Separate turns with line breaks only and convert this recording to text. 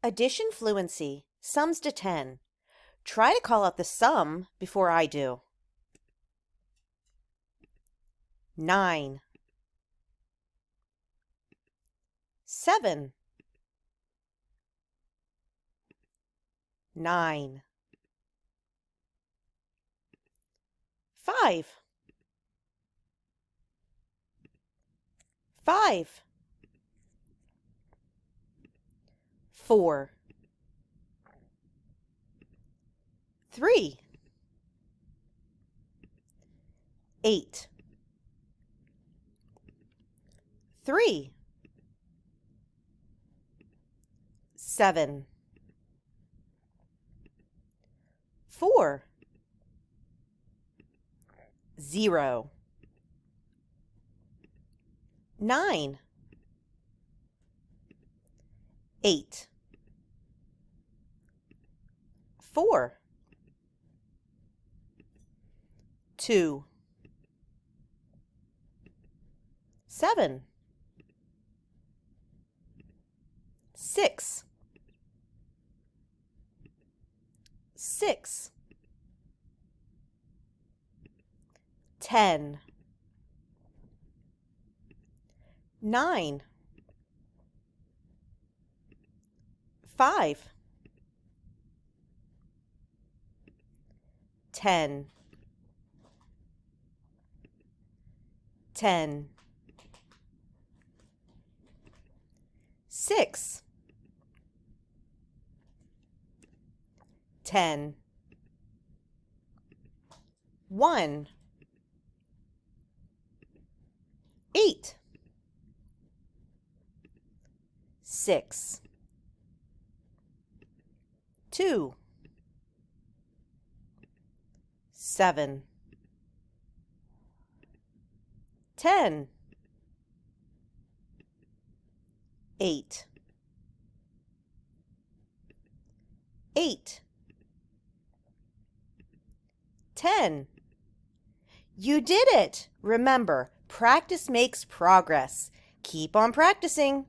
Addition fluency, sums to 10. Try to call out the sum before I do. 9, 7, 9, 5, 5, 4, 3, 8, 3, 7, 4, 0, 9, 8, 4, 2, 7, 6, 6, 10, 9, 5, 10, 10, 6, 10, 1, 8, 6, 2, 7, 10, 8, 8, 10. You did it! Remember, practice makes progress. Keep on practicing.